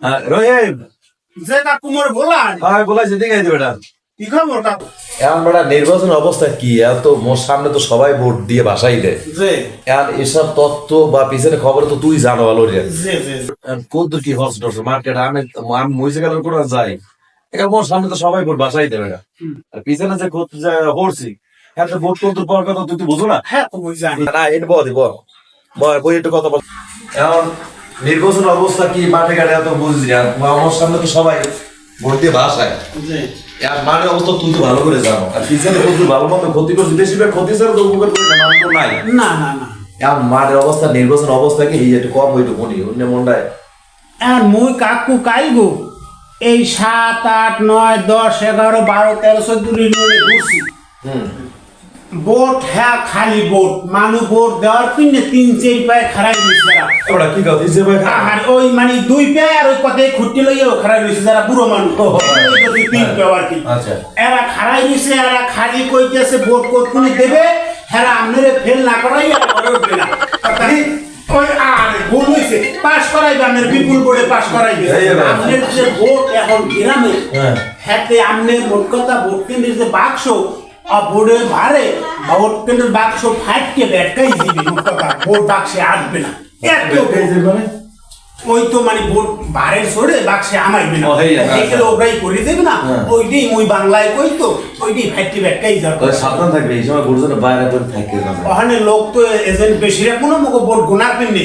রহিম, যে কাকু মোর বলান বলাইছে দিকে বেটা। কি খবর কাকু? এখন বেটা নির্বাচন অবস্থা কি? এত মোর সামনে তো সবাই ভোট দিয়ে বাসাই দেয়। যে এখন এসব তথ্য বা পিছনে খবর তো তুই জানো ভালো রে। যে যে কত কি হস টস মার্কেট আমি আমি মহিষে গেলার করে যাই এখন মোর সামনে তো সবাই ভোট বাসাই দেবে না। আর পিছনে যে করছি এত ভোট করতে পর কথা তুই তো বুঝো না। হ্যাঁ তো ওই জানি না এটা বই একটু কথা বল। এখন নির্বাচন অবস্থা কি মাঠে ঘাটে এত বুঝছি না। আমার সামনে তো সবাই ভোট দিয়ে বাসায়। যে এখন মাঠের অবস্থা তুই তো ভালো করে জানো। আর পিছনে তুই ভালো মতো ক্ষতি করছিস, বেশিরভাগ ক্ষতি ছাড়া তো উপকার করে না, মান তো নাই। না না না এখন মাঠের অবস্থা নির্বাচন অবস্থা কি এই একটু কম হইতো মনি অন্য মনটায়। আর মুই কাকু কাইগো এই 7, 8, 9, 10, 11, 12, 13, 14 ইউনিয়নে ঘুরছি। ভোট হ্যাঁ খালি ভোট মানুষ ভোট দেওয়ার পিনে 3-4 পায়ে খারাই রয়েছে যারা। ওটা কি কথা দিছে ভাই? আর ওই মানে 2 পায়ে আর ওই কথায় খুঁটি লইয়াও খারাই রয়েছে যারা বুড়ো মানুষ। ওই 3 পায়ে আর কি। আচ্ছা। এরা খারাই রয়েছে, এরা খালি কইতেছে ভোট কোন দেবে, হ্যাঁ আপনারে ফেল না করাই আর ঘরে উঠবে না। ওই আর ভুল হয়েছে পাস করাইবে, আপনার বিপুল বোর্ডে পাস করাইবে। আপনার যে ভোট এখন গ্রামে হাতে আপনার মোট কথা ভোট কেন্দ্রের যে বাক্স বোর্ডের ভারে ভোট কেন্দ্রের বাক্স ফাটকে ব্যাটকাই দিবি, মোট কথা ভোট বাক্সে আসবে না। এত ওই তো মানে ভোট বারের সরে বাক্সে আমাইবে না, এখানে ওরাই করে দেবে না। ওইটাই মুই বাংলায় কই তো ওইটাই ফাইটে ব্যাটকাই যাবে। সাবধান থাকবে এই সময় ভোট যেন বাইরে করে থাকে না। ওখানে লোক তো এজেন্ট বেশি রাখবো মগো ভোট গোনার পিনে।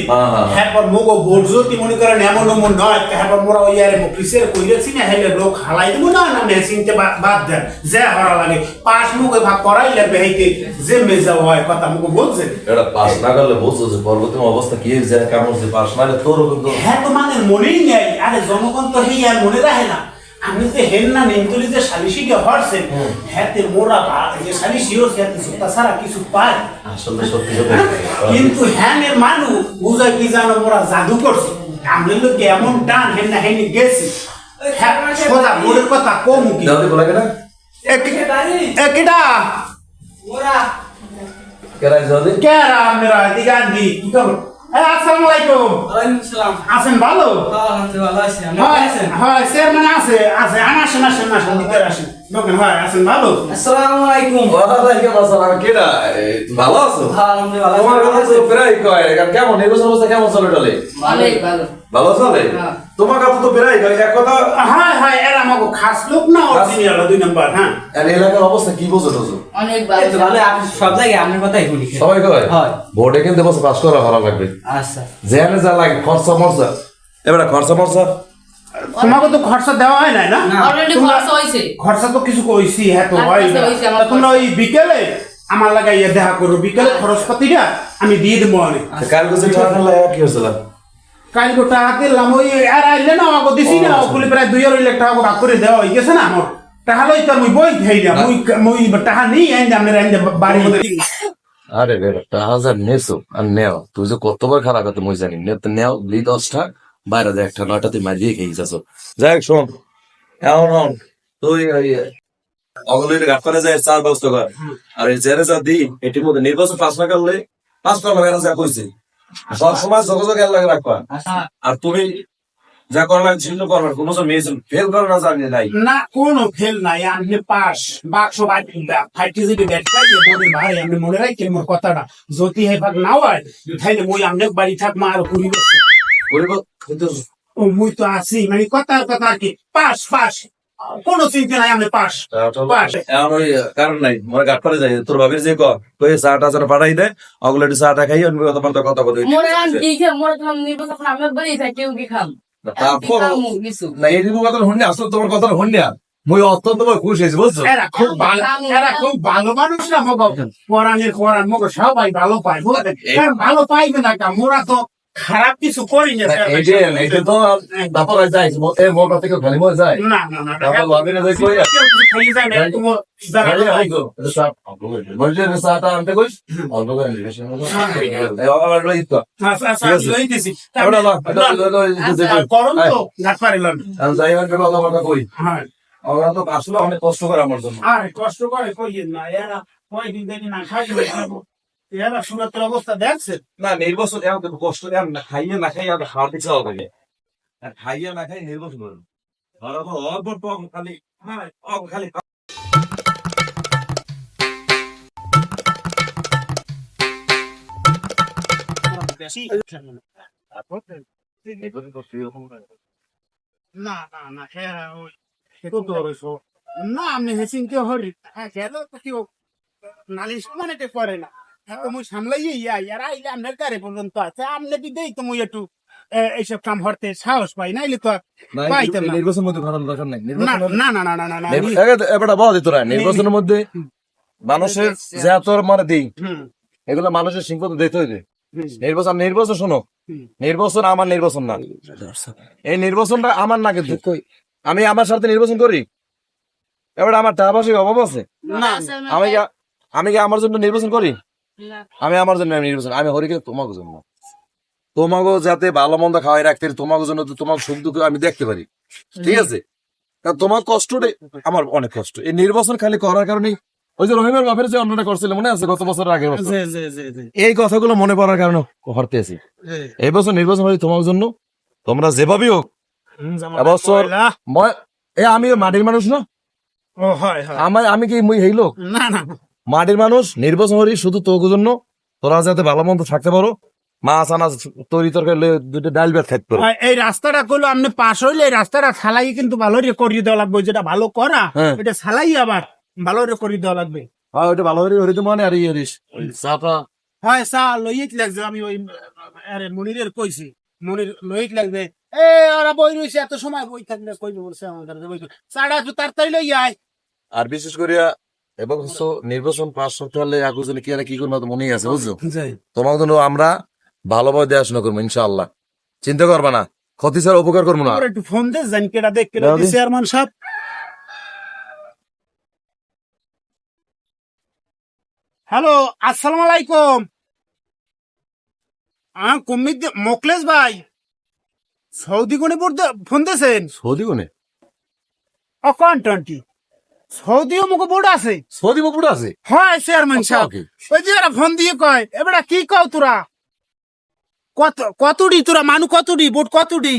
হ্যাঁ পর মগো ভোট যদি মনে করেন এমন মন নয়, হ্যাঁ পর মোরা ওই আরে অফিসের কইরেছি না, হ্যাঁ লোক হালাই দেবো না না মেশিনতে বাদ দেন যা হরা লাগে পাঁচ মুখে ভাগ করাই লাগবে। হেইতে যে মেজা হয় কথা মগো বলছে এটা পাস না করলে বুঝছো যে পরবর্তী অবস্থা কি হয়ে যায়, কেমন যে পাস না হলে তোরও কিন্তু। হ্যাঁ তো মানে মনেই নেই। আরে জনগণ তো হেই আর মনে রাখে না। আমি যে হেন না নিমতলি যে সালিশিকে হরছেন হ্যাতে মোরা যে সালিশি হচ্ছে হ্যাতে জুতা ছাড়া কিছু পায় আসলে সত্যি কিন্তু হ্যানের মানুষ বুঝায় কি জানো মোরা জাদু করছে। আমি লোক এমন টান হেন না হেনি গেছি হ্যাঁ সোজা বোর্ডের কথা কম কি দাদি বলা কেনা কেডা কেরাই দাদি কেরা আপনারা এদিকে আনবি কি খবর? আসসালামু আলাইকুম। আছেন ভালো? হ্যাঁ চেয়ারম্যান আছে আছে আসেন আসেন আসেন ভিতরে আসেন লোকেন। হয় আছেন ভালো? আসসালামু আলাইকুম। ওয়ালাইকুম আসসালাম। কেডা ভালো আছো? আলহামদুলিল্লাহ। তোমার কথা তো প্রায় কয় কেমন নির্বাচন অবস্থা কেমন চলে টলে? অনেক ভালো। ভালো চলে? তোমার কথা তো প্রায় কয় এক কথা। হ্যাঁ হ্যাঁ এরা আমাকে খাস লোক না অরিজিনাল 2 নাম্বার। হ্যাঁ আর এলাকার অবস্থা কি বুঝো তো? অনেক ভালো। ভালো আপনি সব জায়গায় আপনার কথাই বলি। সবাই কয় হয় ভোটে কিন্তু বসে পাস করা ভালো লাগবে। আচ্ছা জেনে যা লাগে খরচা মরচা এবারে খরচা মরচা তোমাকে তো খরচা দেওয়া হয় নাই না? অলরেডি খরচ হইছে। খরচা তো কিছু কইছি। হ্যাঁ তো হয় খরচা হইছে আমার। তোমরা ওই বিকেলে আমার লাগা ইয়ে দেখা করো, বিকেলে খরচপাতিটা আমি দিয়ে দেবো অনেক। কালকে যে টাকা লাগা কি হয়েছিল? কাল গোটা হাতে দিলাম ওই আর আইলে না আমাকে দিছি না ওগুলি প্রায় 2 লাখ টাকা ভাগ করে দেওয়া হয়ে গেছে না আমার। টাকা লই তো মুই বই খাই না মুই টাকা নেই আইন আপনার আইন বাড়ি মধ্যে। আরে বেটা টাকা যা নেছো আর নেও তুই যে কতবার খারাপ কথা মুই জানি নেও লি 10টা বাইরে যা একটা 9টা তুই মারিয়ে খেয়ে যাচ্ছ। যাই হোক শোন এমন হন তুই অগলির ঘাট করে যায় চার ব্যবস্থা কর। আর এই জেরে যা দি এটির মধ্যে নির্বাচন পাস না করলে 5 টাকা এরা যা কইছে সব সময় যোগাযোগ এর লাগে রাখবা। আর তুমি যা করলা ছিল করবার কোনো মেয়ে ফেল করে না জানি নাই না কোনো ফেল নাই। আপনি পাস বাক্স ফাইটি যদি ব্যাটকাই বলে ভাই আপনি মনে রাখেন মোর কথাটা যদি হে ভাগ না হয় তাইলে মুই আমনে বাড়ি থাক মা আর করি বসে বলিব কিন্তু ও মুই তো আছি মানে কথার কথা আর কি পাস পাস কোনো চিন্তা নাই। আপনি পাস পাস এমন ওই কারণ নাই মনে ঘাট করে যাই তোর ভাবির যে কই চাটা যেন পাঠাই দেয় অগুলো চাটা খাই অন্য কথা বলতে কথা বলি মোরে আন কি খে মোরে তো নির্বাচন আমরা বলি থাকি কেউ কি খাম। তারপর কিছু না এই কথা শুননি আসলে তোমার কথা শুননি আর মুই অত্যন্ত খুশি হয়েছি বুঝছো। এরা খুব ভালো, এরা খুব ভালো মানুষ না মগ কোরআনের কোরআন মগ সবাই ভালো পায় বুঝলেন। ভালো পাইবে না কা মোরা তো খারাপ কিছু করি না। এইটা তো তারপর যাই এই মোটা থেকে খালি মনে যায় না না না তারপর ভাবি না দেখো কেউ কিছু খাইয়ে যায় না তোমার বলছে চাটা আনতে কইস অল্প করে বেশি আবার লই তো লই দিছি আমরা করুন তো ঘাট পারিলাম। যাই হোক কথা কথা কই হ্যাঁ ওরা তো আসলে অনেক কষ্ট করে আমার জন্য। আর কষ্ট করে কইয়েন না, এরা কয়দিন দেখি না খাইবে এরা সুরতের অবস্থা দেখছে না নির্বাচন এমন কষ্ট না খাইয়ে না খাইয়ে খাওয়ার ইচ্ছা হবে আর খাইয়া না খাই নির্বাচন করুন ধরো তো অল্প খালি খালি না না না হ্যাঁ ওই না আমি হেসিং কে হরি হ্যাঁ গেল তো কি নালিশ মানে তে করে না হ্যাঁ মুই সামলাই ইয়ার আইলে আপনার কারে পর্যন্ত আছে আপনি দি দেই তো মুই একটু এইসব কাম হরতে সাহস পাই নাইলে তো পাইতাম না নির্বাচন মধ্যে ঘটানোর দরকার নাই না না না না না না না এবার বল তোরা নির্বাচনের মধ্যে মানুষের যা তোর মানে দিই হুম এগুলো মানুষের সিংহ দিতে হইবে হুম। নির্বাচন শোনো হুম। নির্বাচন আমার নির্বাচন না এই নির্বাচনটা আমার না কিন্তু আমি আমার সাথে নির্বাচন করি এবার আমার টাকা পয়সার অভাব আছে না আমি কি আমার জন্য নির্বাচন করি না। আমি আমার জন্য নির্বাচন আমি হরি তোমাকে জন্য তোমাকে যাতে ভালো মন্দ খাওয়াই রাখতে তোমাকে জন্য তোমার সুখ দুঃখ আমি দেখতে পারি ঠিক আছে তা তোমার কষ্টটা আমার অনেক কষ্ট এই নির্বাচন খালি করার কারণে ওই যে রহিমের বাপের যে অন্যটা করছিল মনে আছে গত বছর আগে এই কথাগুলো মনে পড়ার কারণে হরতে আছি এই বছর নির্বাচন হলে তোমার জন্য তোমরা যেভাবেই হোক এবছর আমি মাটির মানুষ না ও হয় হয় আমি কি এই লোক না না মাটির মানুষ নির্বাচন করি শুধু তোর জন্য তোরা যাতে ভালো মন্দ থাকতে পারো মাছ আনাজ তরি তরকারি দুটো ডাল ভাত খাইতে পারো এই রাস্তাটা করলো আপনি পাশ হইলে এই রাস্তাটা ছালাই কিন্তু ভালো রে করিয়ে দেওয়া লাগবে যেটা ভালো করা হ্যাঁ। এটা ছালাই আবার ভালো রে করিয়ে দেওয়া লাগবে ওইটা ভালো করে হরিতে মানে আর ইয়ে চাটা হয় চা লইয়েই লাগছে আমি ওই আরে মনিরের কইছি মনির লইয়েই লাগবে এ ওরা বই রয়েছে এত সময় বই থাকলে কইবে বলছে আমাদের বই চাটা একটু তাড়াতাড়ি লই আয় আর বিশেষ করে এবং নির্বাচন পাস করতে হলে একজনে কি আর কি করবো মনেই আছে বুঝছো তোমার জন্য আমরা ভালোভাবে দেখাশোনা করবো ইনশাআল্লাহ চিন্তা করবা না ক্ষতি ছাড়া উপকার করবো না ওরা একটু ফোন দে জান কেডা দেখ কেডা দাও দি। চেয়ারম্যান সাহেব হ্যালো আসসালামু আলাইকুম কুমিদ মোকলেশ ভাই সৌদি কোনে ফোন দিয়েছেন সৌদি কোনে অকন্টন্টি সৌদিও মুখ বোর্ড আছে সৌদি বকুড় আছে হয় চেয়ারম্যান সাহেব ওকে। ওই যে এরা ফোন দিয়ে কয় এবারে কি কও তোরা কতডি তোরা মানু কতডি বোট কতডি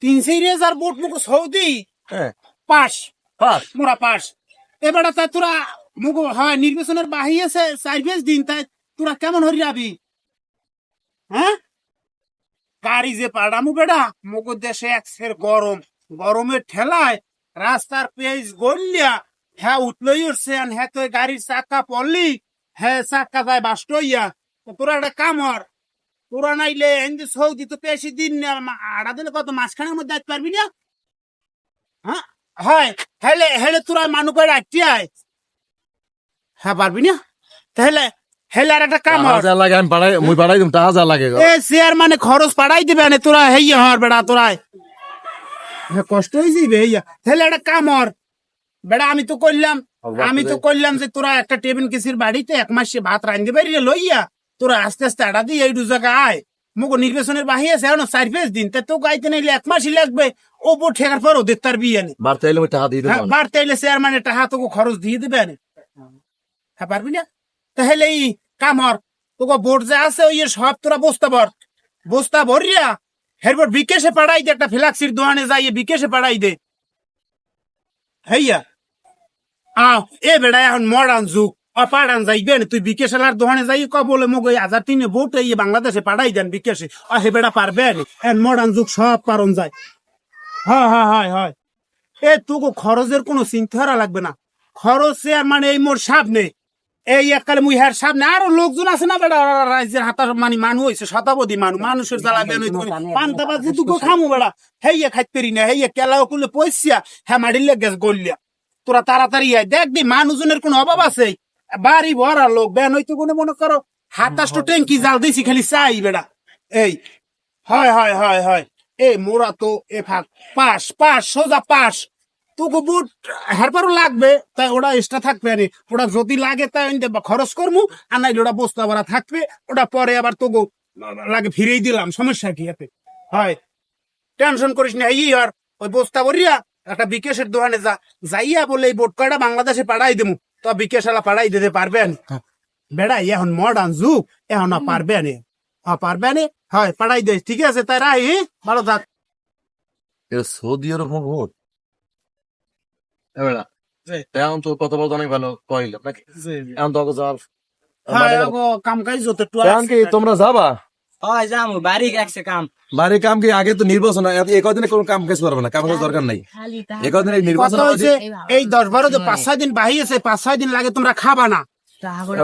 3,000 বোট মুখ সৌদি হ্যাঁ পাস পাস মোরা পাস এবারে তা তোরা মুখ হয় নির্বাচনের বাহি আছে 4-5 দিন তাই তোরা কেমন হরি যাবি হ্যাঁ গাড়ি যে পাড়ামু বেড়া মুখ দেশে একসের গরমের ঠেলায় রাস্তার পেজ গড়লিয়া হ্যাঁ উঠলই উঠছে হ্যাঁ তো গাড়ির চাক্কা পড়লি হ্যাঁ চাক্কা যায় বাস্ট হইয়া তোরা একটা কাম হর তোরা নাইলে এনজি সৌদি তো বেশি দিন আড়া দিলে কত মাঝখানের মধ্যে আসতে পারবি না হ্যাঁ হয় হেলে হেলে তোরা মানুষ করে আটটি আয় হ্যাঁ পারবি না তাহলে হেলে আর একটা কাম হর যা লাগে আমি পাড়াই দিম টাকা যা লাগে এ শেয়ার মানে খরচ পাড়াই দিবে না তোরা হেইয়া হর বেড়া তোরাই হ্যাঁ কষ্ট হয়ে যাবে হেইয়া তাহলে একটা কাম হর বেড়া আমি তো করলাম যে তোরা একটা টেবিল কিসির বাড়িতে 1 মাসে ভাত রান্ধতে পারি লইয়া তোরা আস্তে আস্তে আড়া দিয়ে এই দু জায়গা আয় মুখ নির্বাচনের বাহি আছে এখন 4-5 দিন তা তো গাইতে নাইলে 1 মাসই লাগবে ওপর ঠেকার পর ওদের তার বিয়ে নেই বাড়তে এলে টাকা দিয়ে দেবো বাড়তে এলে শেয়ার মানে টাকা তোকে খরচ দিয়ে দিবে না হ্যাঁ পারবি না তাহলে এই কামর তোকে বোর্ড যে আছে ওই সব তোরা বস্তা ভরিয়া হেরপর বিকেশে পাড়াই দে একটা ফ্লাক্সির দোকানে যাইয়ে বিকেশে পাড়াই দে হেইয়া এ বেড়া এখন মডার্ন যুগ পাড়ান যাইবে না তুই বিকেশালার দোকানে যাই ক বলে মগ 1,300 ভোট এই বাংলাদেশে পাড়াই দেন বিকেশে হে বেড়া পারবে না মডার্ন যুগ সব পারন যায় হয় এ তোকে খরচের কোনো চিন্তা করা লাগবে না খরচ আর মানে এই মোর সামনে এই এককালে মুই হ্যার সামনে আরো লোকজন আছে না বেড়া রাজ্যের হাতার মানে মানুষ হয়েছে শতাবধি মানুষের জ্বালা বেন পান্তা বাজি তুকে খামু বেড়া হেইয়া খাইতে পারি না হেইয়া কেলাও করলে পয়সা হ্যাঁ মারিলে গেছ গলিয়া তোরা তাড়াতাড়ি আয় দেখবি মানুষজনের কোনো অভাব আছে বাড়ি ভরা লোক বেন হইতে কোনো মনে করো 27 ট্যাঙ্কি জাল দিছি খালি চাই বেড়া এই হয় এই মোরা তো এ ফাঁক পাস সোজা পাস তোকে বুট হেরপারও লাগবে তাই ওটা এক্সট্রা থাকবে আরে ওটা যদি লাগে তাই খরচ করবো আর নাই ওটা বস্তা ভরা থাকবে ওটা পরে আবার তোকে লাগে ফিরেই দিলাম সমস্যা কি এতে হয় টেনশন করিস না এই আর ওই বস্তা ভরিয়া একটা বিকেশের দোকানে যাইয়া বলে এই বোট কয়টা বাংলাদেশে পাঠাই দেবো তো বিকেশালা পাঠাই দিতে পারবেন বেড়া এখন মডার্ন যুগ এখন পারবে না পারবে নি হয় পাঠাই দে ঠিক আছে তাই রাই ভালো থাক এটা সৌদি এরকম ভোট এবার এখন তো কথা বলতে অনেক ভালো কইল নাকি এখন তো যাওয়ার হ্যাঁ কাম কাজ যত একটু এখন কি তোমরা যাবা হয় যাবো বাড়ি গেছে কাম বাড়ির কাম কি আগে তো নির্বাচন এই কদিনে কোনো কাম কাজ করবে না কাম কাজ দরকার নাই এই কদিনে এই নির্বাচন কথা হয়েছে এই 10-12 যে 5-6 দিন বাহি আছে 5-6 দিন লাগে তোমরা খাবা না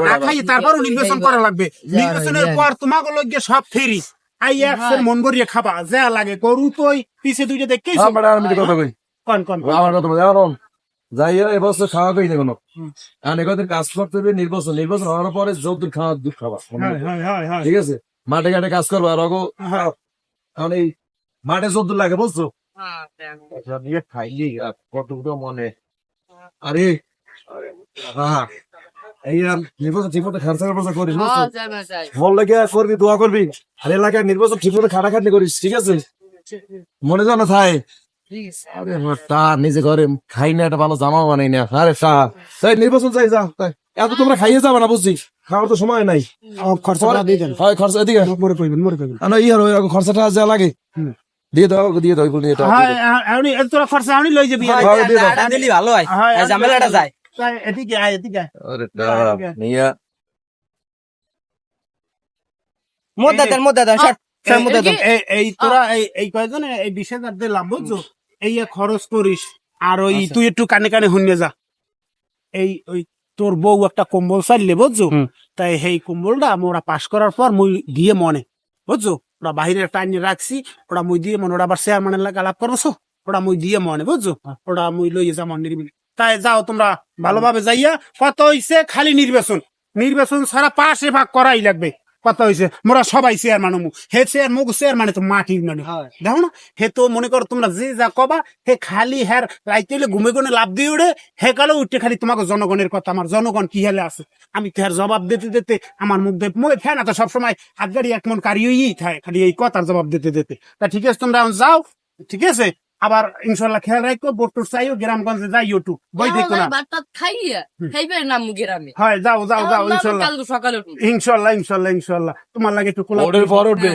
না খাই তারপরও নির্বাচন করা লাগবে নির্বাচনের পর তোমাকে লগে সব ফেরি আই একসের মন ভরিয়ে খাবা যা লাগে গরু তুই পিছে দুইটা দেখেই আমি কথা কই কোন কোন আমার কথা বলে এখন যাইয়া এবছর খাওয়া কই দেখো এখন একদিন কাজ করতে হবে নির্বাচন হওয়ার পরে যৌতুক খাওয়া দুধ খাবা হ্যাঁ ঠিক আছে মাঠে ঘাটে কাজ করবো আর অগো এখন এই মাঠে যৌতুক লাগে বুঝছো দিয়ে খাইলি কতগুলো মনে আরে হ্যাঁ এই আর নির্বাচন ঠিক মতো খরচা খরচা করিস বুঝছো মন লাগে করবি দোয়া করবি আর এলাকায় নির্বাচন ঠিক মতো খাটাখাটনি করিস ঠিক আছে মনে জানা থাই আরে আমার তা নিজে ঘরে খাই না একটা ভালো জামা বানাই না আরে তা তাই নির্বাচন চাই যা তাই এত তোমরা খাইয়ে যাবে না বুঝছি খাওয়ার তো সময় নাই খরচা দিয়ে দেন হয় খরচা এদিকে মরে কইবেন আনো ই আর ওই খরচাটা যা লাগে দিয়ে দাও বলে এটা হ্যাঁ আমি তোরা খরচা আমি লই যাবি দিলি ভালো হয় ঝামেলাটা যায় এদিকে আয় এদিকে আয়। আরে নিয়া মধ্যে দেন শর্ট মধ্যে দেন এই তোরা এই কয়জন এই 20,000 দিলাম বুঝছো এই খরচ করিস আর ওই তুই একটু কানে কানে শুনে যা এই ওই তোর বউ একটা কম্বল চাইলে বুঝছো তাই সেই কম্বলটা ওরা পাস করার পর মুই দিয়ে মনে বুঝছো ওরা বাহিরে টাইনে রাখছি ওরা মুই দিয়ে মনে ওরা আবার চেয়ারম্যানের লাগে আলাপ করছো ওরা মুই দিয়ে মনে বুঝছো ওরা মুই লইয়ে যা মন নির্বিল তাই যাও তোমরা ভালোভাবে যাইয়া কত হইছে খালি নির্বাচন ছাড়া পাশে ভাগ করাই লাগবে কথা হয়েছে মোরা সবাই চেয়ারম্যান হে চেয়ারম্যান তো মাটি দেখো না হে তো মনে করো তোমরা যে যা কবা হে খালি হ্যার রাইতে ঘুমে গুনে লাভ দিয়ে উঠে হে কালো উঠে খালি তোমাকে জনগণের কথা আমার জনগণ কি হেলে আছে আমি তো জবাব দিতে আমার মুখ দিয়ে মুখে ফ্যান তো সবসময় হাত গাড়ি এক মন কারিয়েই থাকে খালি এই কথার জবাব দিতে তা ঠিক আছে তোমরা যাও ঠিক আছে আবার ইনশাল্লাহ খেয়াল রাখো বোটর চাইও গ্রামগঞ্জে যাইও একটু বই দেখো না খাইয়া খাইবে না মুগের আমি হয় যাও ইনশাল্লাহ সকালে ইনশাল্লাহ তোমার লাগে একটু ওদের পর উঠবে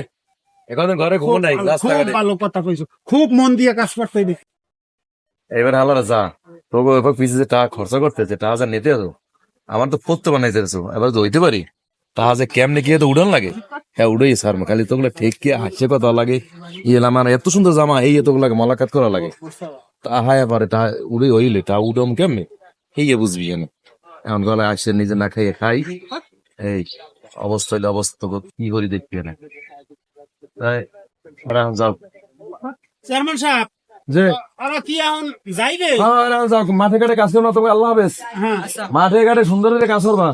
এখন ঘরে ঘুম নাই খুব ভালো কথা কইছো খুব মন দিয়ে কাজ করতে হবে এবার হালারা যা তোকে এবার পিছিয়ে যে টাকা খরচা করতেছে টাকা যা নিতে হতো আমার তো পড়তে বানাইতে এবার তো হইতে পারি তাহা যে কেমনে কি তো উড়ান লাগে হ্যাঁ উড়েই সার খালি তোগুলো ঠিক কি হাসে কথা লাগে আমার এত সুন্দর জামা এই এতগুলাকে মলাকাত করা লাগে তা হায়া পারে তা উড়ে হইলে তা উড়ম কেমনে এই বুঝবি কেন এখন গলায় আসে নিজে না খাইয়ে খাই এই অবস্থা হইলে অবস্থা তোকে কি করি দেখবি না তাই যাও চেয়ারম্যান সাহেব যে ওরা কি এখন যাইবে যাও মাঠে ঘাটে কাজ করো না তোমাকে আল্লাহ হাফেজ হ্যাঁ মাঠে ঘাটে সুন্দর করে কাজ করবা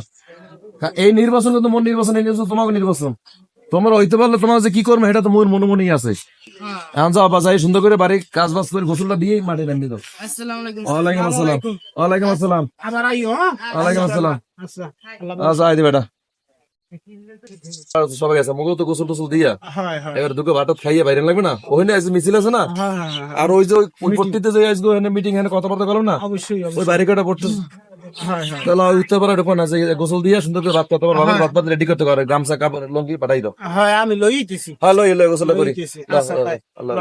এই নির্বাচন কিন্তু মন নির্বাচন এই নির্বাচন তোমাকে নির্বাচন তোমরা হইতে পারলে তোমার যে কি করবে এটা তো মনে মনেই আছে এখন যাও বা যাই সুন্দর করে বাড়ি কাজ বাজ করে গোসলটা দিয়ে মাঠে নামিয়ে দাও ওয়ালাইকুম আসসালাম ওয়ালাইকুম আসসালাম আবার আইও হ্যাঁ ওয়ালাইকুম আসসালাম আচ্ছা আল্লাহ আচ্ছা আইদি বেটা সবাই আছে মুগো তো গোসল টোসল দিয়া হয় এবার দুটো ভাত খাইয়ে বাইরে লাগবে না ওখানে আজ মিছিল আছে না আর ওই যে পট্টিতে যে আজকে ওখানে মিটিং এখানে কথাবার্তা করো না অবশ্যই ওই বাড়ি কাটা পড়তে তাহলে উঠতে পারো এটা না যে গোসল দিয়ে সুন্দর করে ভাত ভাত রেডি করতে পারে গামছা কাপড় লঙ্গি পাঠাই দাও হ্যাঁ আমি লইতেছি হ্যাঁ লই গোসল করি লইতেছি। আচ্ছা, তাই। আল্লাহ